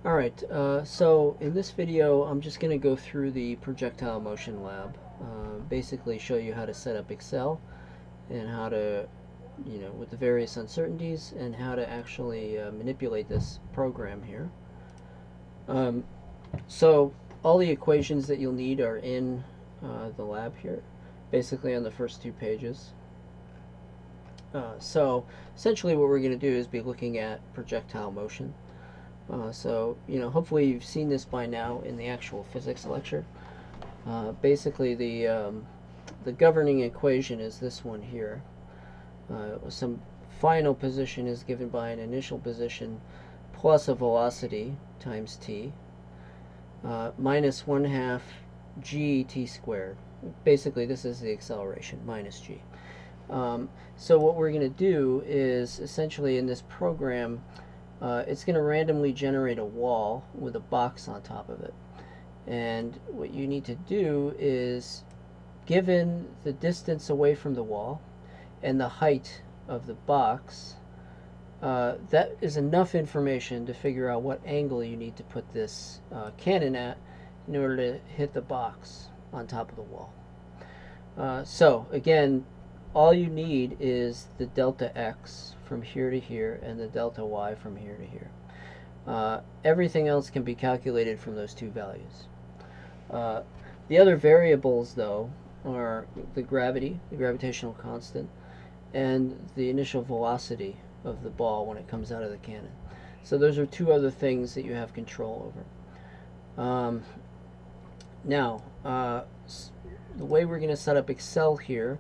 Alright, so in this video I'm just going to go through the projectile motion lab, basically show you how to set up Excel and how to, with the various uncertainties and how to actually manipulate this program here. Um, so all the equations that you'll need are in the lab here, basically on the first two pages. So essentially what we're going to do is be looking at projectile motion. Hopefully you've seen this by now in the actual physics lecture. Basically, the governing equation is this one here. Some final position is given by an initial position plus a velocity times t minus 1/2 g/t squared. Basically, this is the acceleration, minus g. So what we're going to do is essentially in this program, it's going to randomly generate a wall with a box on top of it. And what you need to do is, given the distance away from the wall and the height of the box, that is enough information to figure out what angle you need to put this cannon at in order to hit the box on top of the wall. So again, all you need is the delta x from here to here and the delta y from here to here. Everything else can be calculated from those two values. The other variables, though, are the gravity, the gravitational constant, and the initial velocity of the ball when it comes out of the cannon. So those are two other things that you have control over. Now, the way we're going to set up Excel here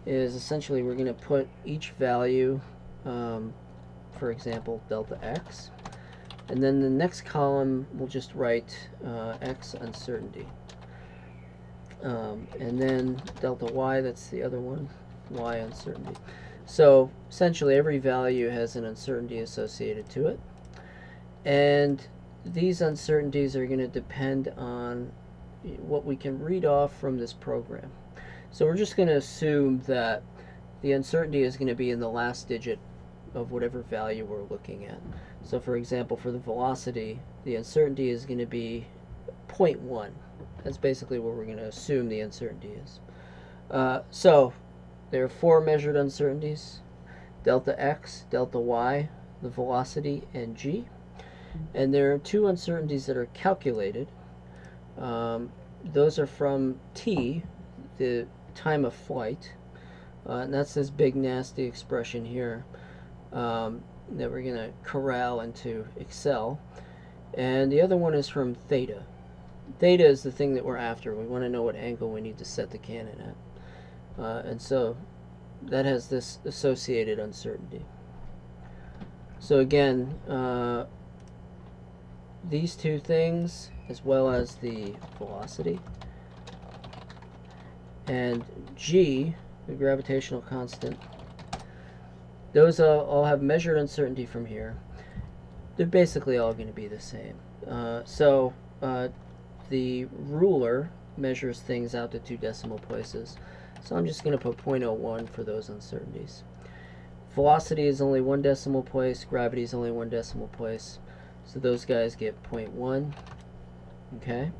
is essentially we're going to put each value, for example, delta x, and then the next column we'll just write x uncertainty, and then delta y, that's the other one, y uncertainty. So essentially every value has an uncertainty associated to it, and these uncertainties are going to depend on what we can read off from this program. So we're just going to assume that the uncertainty is going to be in the last digit of whatever value we're looking at. So for example, for the velocity, the uncertainty is going to be 0.1. That's basically what we're going to assume the uncertainty is. So there are four measured uncertainties: delta x, delta y, the velocity, and g. And there are two uncertainties that are calculated. Those are from t, the time of flight, and that's this big nasty expression here that we're going to corral into Excel. And the other one is from theta. Theta is the thing that we're after. We want to know what angle we need to set the cannon at, and so that has this associated uncertainty. So again, these two things, as well as the velocity, and g, the gravitational constant, those all have measured uncertainty from here. They're basically all going to be the same. The ruler measures things out to 2 decimal places, so I'm just going to put 0.01 for those uncertainties. Velocity is only 1 decimal place, gravity is only 1 decimal place, so those guys get 0.1. Okay,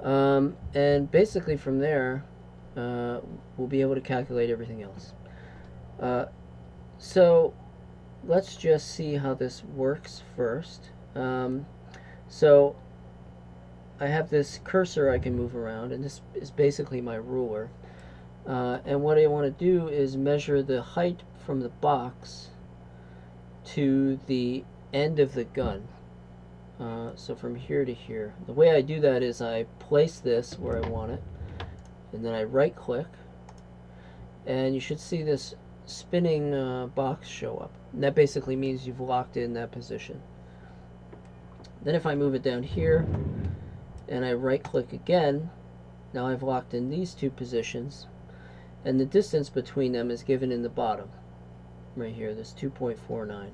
and basically from there we'll be able to calculate everything else. So let's just see how this works first. So I have this cursor I can move around, and this is basically my ruler. And what I want to do is measure the height from the box to the end of the gun. So from here to here. The way I do that is I place this where I want it, and then I right click, and you should see this spinning box show up, and that basically means you've locked in that position. Then if I move it down here and I right click again, now I've locked in these two positions, and the distance between them is given in the bottom right here, this 2.49.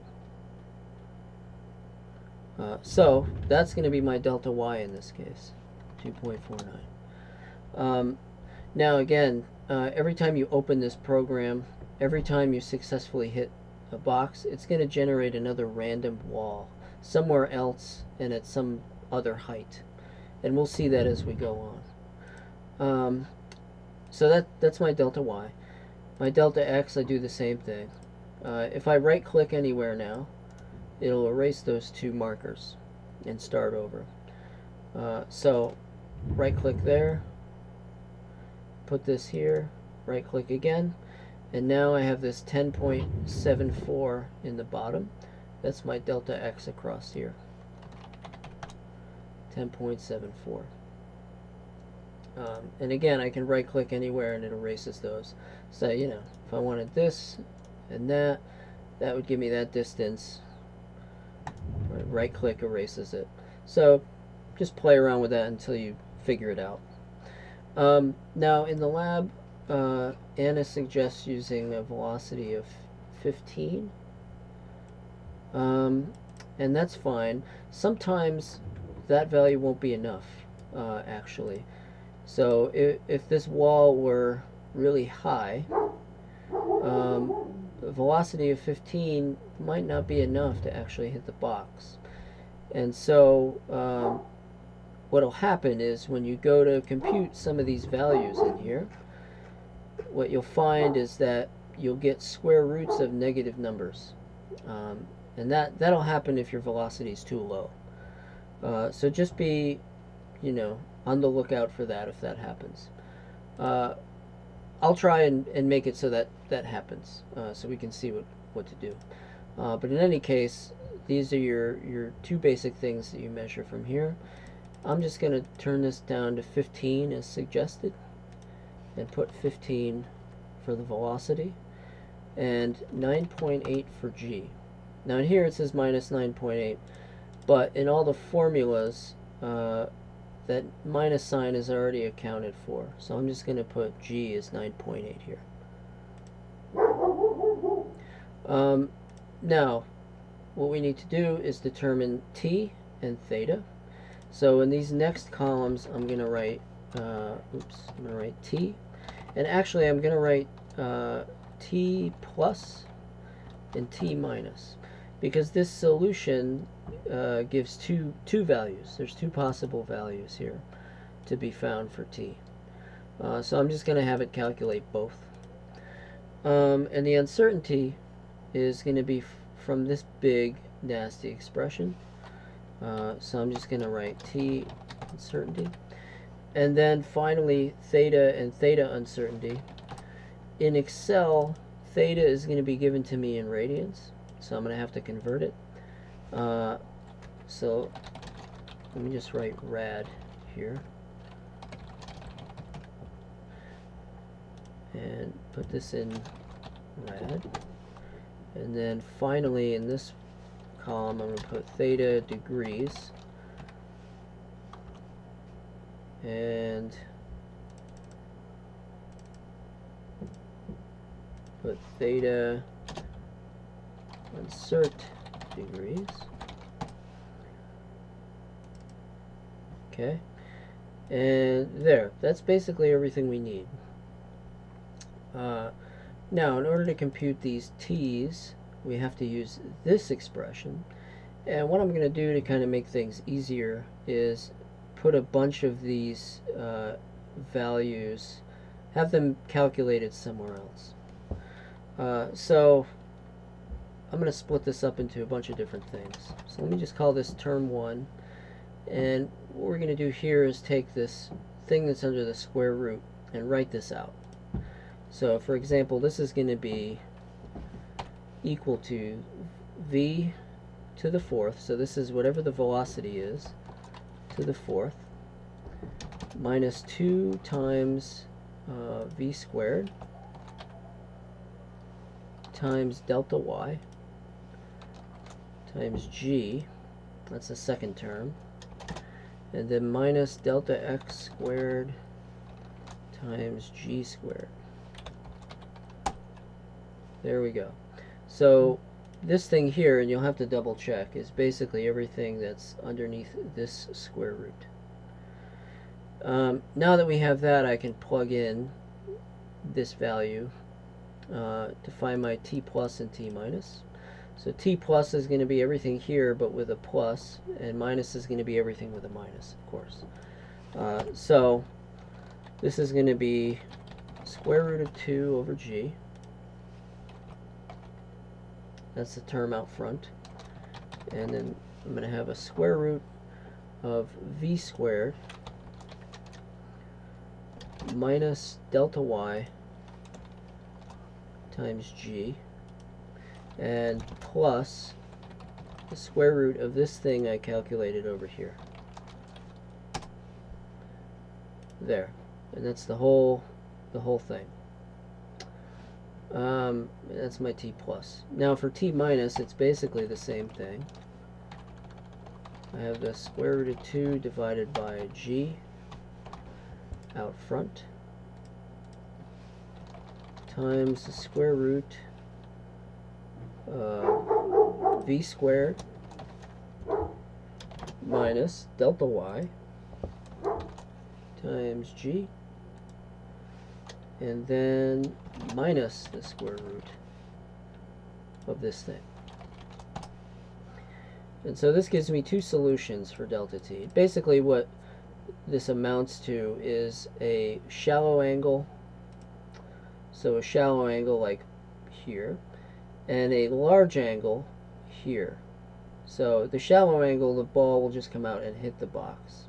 So that's going to be my delta y in this case, 2.49. Now again, every time you open this program, every time you successfully hit a box, it's going to generate another random wall. somewhere else and at some other height. And we'll see that as we go on. So that's my delta y. My delta x, I do the same thing. If I right click anywhere now, it'll erase those two markers and start over. So right click there, put this here, right click again, and now I have this 10.74 in the bottom. That's my delta x across here. 10.74. And again, I can right click anywhere and it erases those. So, you know, if I wanted this and that would give me that distance. Right click erases it. So just play around with that until you figure it out. Now in the lab, Anna suggests using a velocity of 15. And that's fine. Sometimes that value won't be enough, actually. So if this wall were really high, a velocity of 15 might not be enough to actually hit the box. And so what'll happen is when you go to compute some of these values in here, what you'll find is that you'll get square roots of negative numbers. And that'll happen if your velocity is too low. So just be, you know, on the lookout for that if that happens. I'll try and make it so that happens, so we can see what to do. But in any case, these are your two basic things that you measure from here. I'm just going to turn this down to 15 as suggested, and put 15 for the velocity, and 9.8 for g. Now in here it says minus 9.8, but in all the formulas, that minus sign is already accounted for. So I'm just going to put g as 9.8 here. Now, what we need to do is determine t and theta. So in these next columns, I'm going to write, I'm going to write t. And actually, I'm going to write t plus and t minus, because this solution gives two values. There's two possible values here to be found for t. So I'm just going to have it calculate both. And the uncertainty is going to be from this big nasty expression. So I'm just going to write t uncertainty. And then finally theta and theta uncertainty. In Excel, theta is going to be given to me in radians, so I'm going to have to convert it. So let me just write rad here and put this in rad. And then finally in this column I'm going to put theta degrees and put theta insert degrees. Okay, and there, that's basically everything we need. Now in order to compute these t's, we have to use this expression, and what I'm going to do to kind of make things easier is put a bunch of these values, have them calculated somewhere else. So I'm going to split this up into a bunch of different things. So let me just call this term 1, and what we're going to do here is take this thing that's under the square root and write this out. So for example, this is going to be equal to v to the fourth, so this is whatever the velocity is, to the fourth, minus 2 times v squared times delta y times g, that's the second term, and then minus delta x squared times g squared. There we go. So this thing here, and you'll have to double check, is basically everything that's underneath this square root. Now that we have that, I can plug in this value to find my t plus and t minus. So t plus is going to be everything here but with a plus, and minus is going to be everything with a minus, of course. So this is going to be square root of 2 over g. That's the term out front. And then I'm going to have a square root of v squared minus delta y times g, and plus the square root of this thing I calculated over here. There. And that's the whole thing. That's my t plus. Now for t minus, it's basically the same thing. I have the square root of 2 divided by g out front times the square root of v squared minus delta y times g, and then minus the square root of this thing. And so this gives me two solutions for delta t. Basically what this amounts to is a shallow angle, so a shallow angle like here, and a large angle here. So the shallow angle, the ball will just come out and hit the box.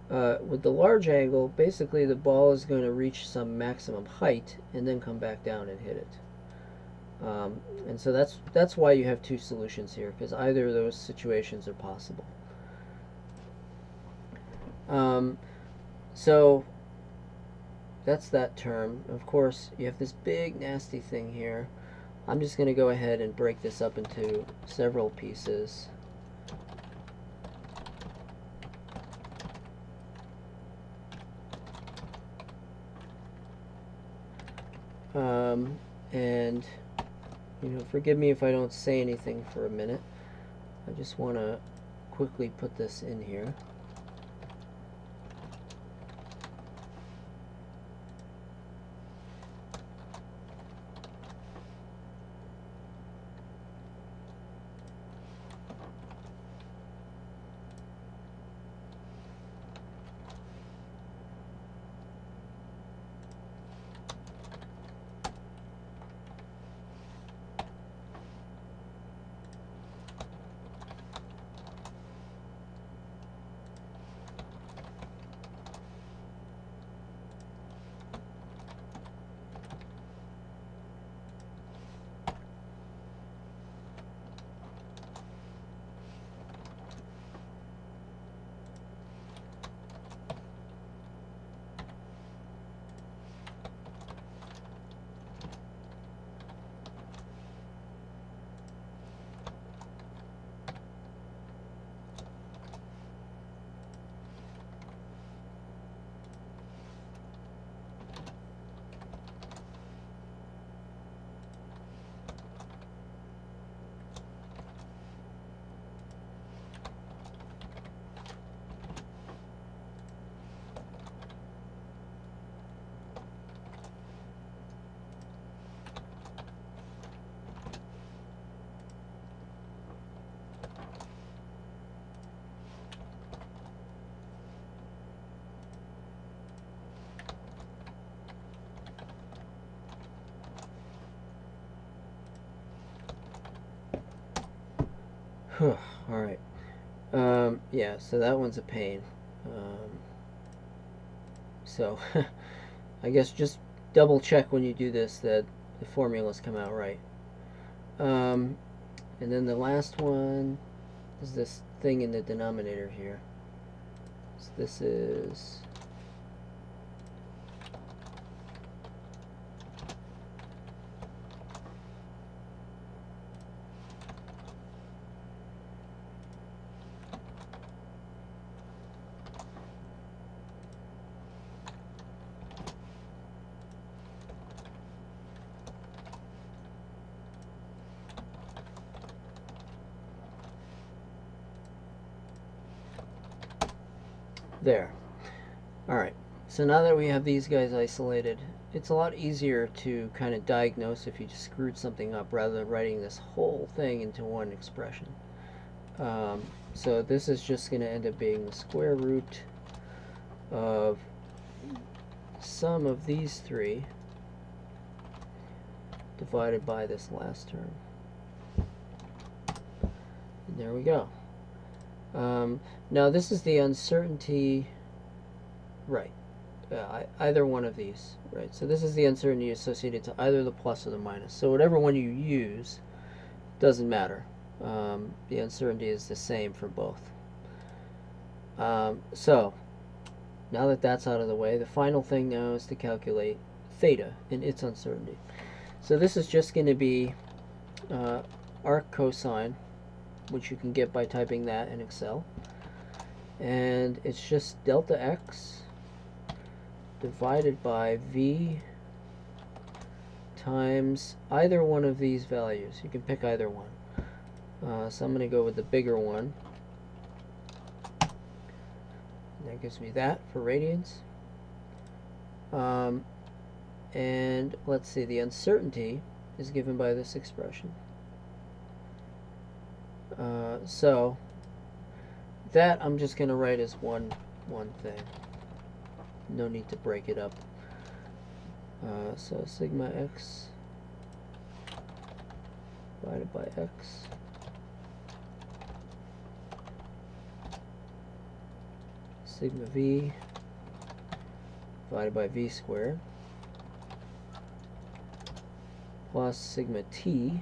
With the large angle, basically the ball is going to reach some maximum height and then come back down and hit it. And so that's why you have two solutions here, because either of those situations are possible. So that's that term. Of course, you have this big nasty thing here. I'm just going to go ahead and break this up into several pieces. And forgive me if I don't say anything for a minute. I just want to quickly put this in here. Alright. Yeah, so that one's a pain. So, I guess just double check when you do this that the formulas come out right. And then the last one is this thing in the denominator here. So this is... There. Alright, so now that we have these guys isolated, it's a lot easier to kind of diagnose if you just screwed something up rather than writing this whole thing into one expression. So this is just going to end up being the square root of sum of these three divided by this last term. And there we go. Now this is the uncertainty, right, either one of these, right? So this is the uncertainty associated to either the plus or the minus. So whatever one you use doesn't matter. The uncertainty is the same for both. So now that that's out of the way, the final thing now is to calculate theta in its uncertainty. So this is just going to be arc cosine, which you can get by typing that in Excel. And it's just delta x divided by v times either one of these values. You can pick either one. So I'm going to go with the bigger one. And that gives me that for radians. And let's see, the uncertainty is given by this expression. So that I'm just going to write as one thing. No need to break it up. So sigma x divided by x sigma v divided by v squared plus sigma t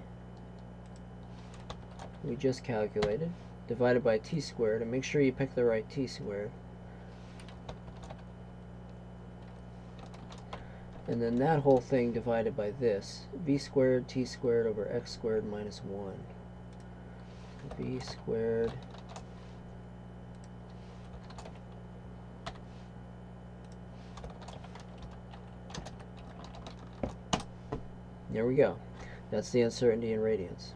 we just calculated divided by t squared, and make sure you pick the right t squared, and then that whole thing divided by this v squared t squared over x squared minus 1 v squared there we go. That's the uncertainty in radians.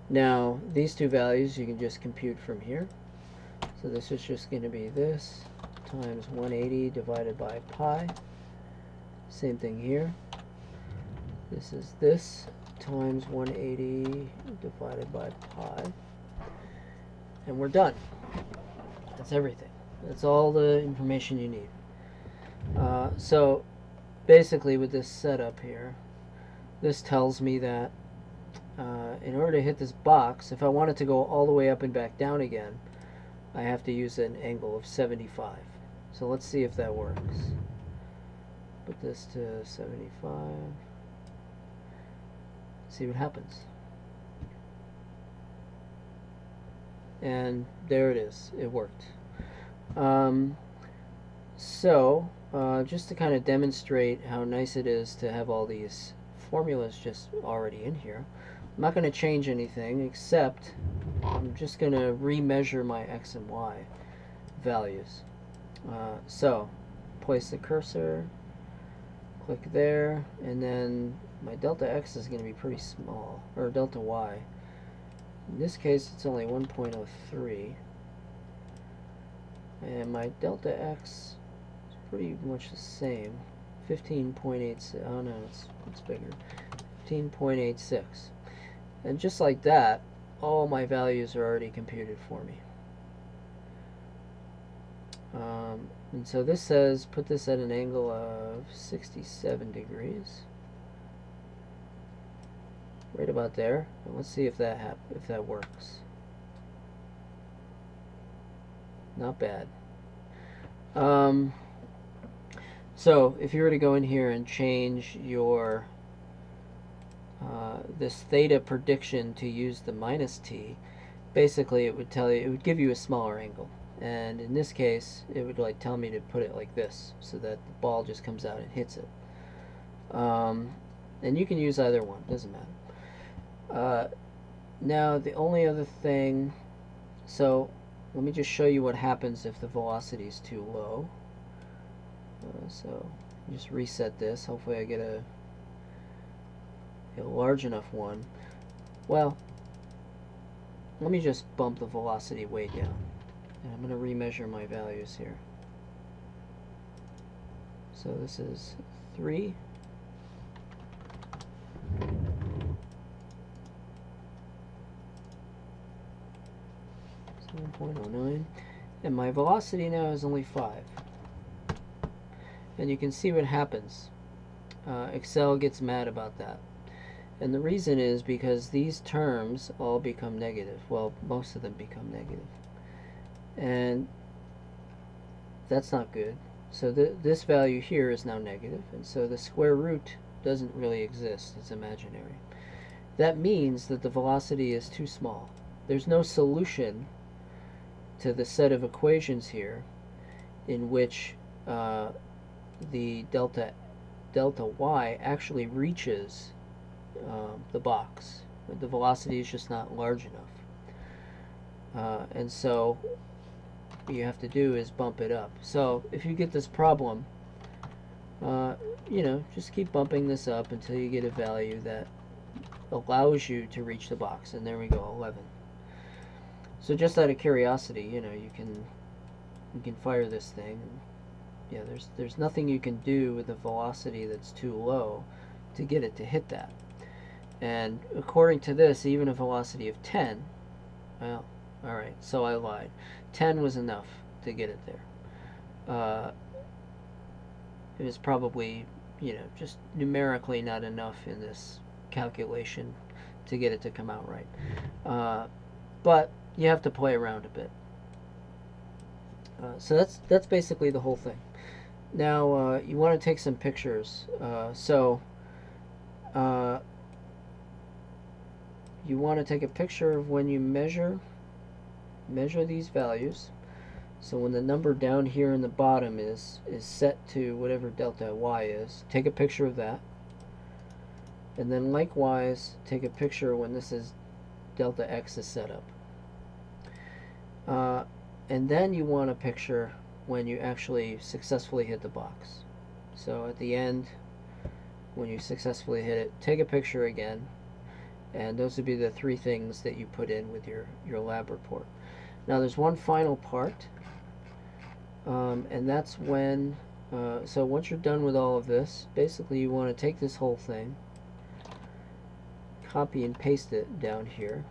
Now these two values you can just compute from here. So this is just going to be this times 180 divided by pi. Same thing here. This is this times 180 divided by pi. And we're done. That's everything. That's all the information you need. So basically with this setup here, this tells me that in order to hit this box, if I want it to go all the way up and back down again, I have to use an angle of 75. So let's see if that works. Put this to 75. See what happens. And there it is. It worked. Just to kind of demonstrate how nice it is to have all these formulas just already in here, I'm not going to change anything except I'm just going to remeasure my x and y values. So place the cursor, click there, and then my delta x is going to be pretty small, or delta y. In this case it's only 1.03, and my delta x is pretty much the same, 15.86. oh no, it's bigger, 15.86. And just like that, all my values are already computed for me. And so this says put this at an angle of 67 degrees, right about there. And let's see if that works. Not bad. So if you were to go in here and change your this theta prediction to use the minus t, basically it would give you a smaller angle, and in this case it would like tell me to put it like this so that the ball just comes out and hits it. And you can use either one, doesn't matter. Now the only other thing, so let me just show you what happens if the velocity is too low. So just reset this. Hopefully I get a large enough one. Well, let me just bump the velocity way down, and I'm going to remeasure my values here. So this is 3, 10.09, and my velocity now is only 5. And you can see what happens. Excel gets mad about that. And the reason is because these terms all become negative. Well, most of them become negative. And that's not good. So this value here is now negative, and so the square root doesn't really exist. It's imaginary. That means that the velocity is too small. There's no solution to the set of equations here in which the delta y actually reaches the box. The velocity is just not large enough. And so what you have to do is bump it up. So if you get this problem, you know, just keep bumping this up until you get a value that allows you to reach the box. And there we go, 11. So just out of curiosity, you know, you can fire this thing. Yeah, there's nothing you can do with a velocity that's too low to get it to hit that. And according to this, even a velocity of 10, well, alright, so I lied. 10 was enough to get it there. It was probably, you know, just numerically not enough in this calculation to get it to come out right. But you have to play around a bit. So that's basically the whole thing. Now you want to take some pictures. You want to take a picture of when you measure these values. So when the number down here in the bottom is set to whatever delta y is, take a picture of that. And then likewise, take a picture when this is delta x is set up. And then you want a picture when you actually successfully hit the box. So at the end, when you successfully hit it, take a picture again. And those would be the 3 things that you put in with your lab report. Now there's one final part, and that's when, so once you're done with all of this, basically you want to take this whole thing, copy and paste it down here,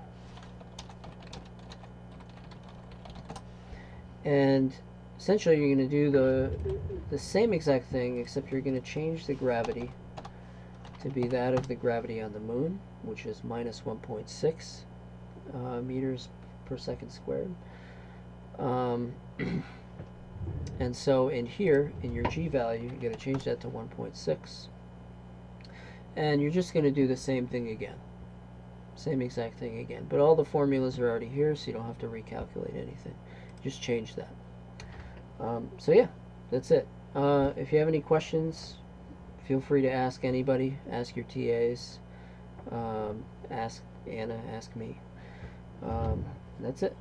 and essentially you're going to do the same exact thing, except you're going to change the gravity to be that of the gravity on the moon, which is minus 1.6 meters per second squared. And so in here, in your g value, you're going to change that to 1.6. And you're just going to do the same thing again. Same exact thing again. But all the formulas are already here, so you don't have to recalculate anything. Just change that. So yeah, that's it. If you have any questions, feel free to ask anybody. Ask your TAs. Ask Anna. Ask me. That's it.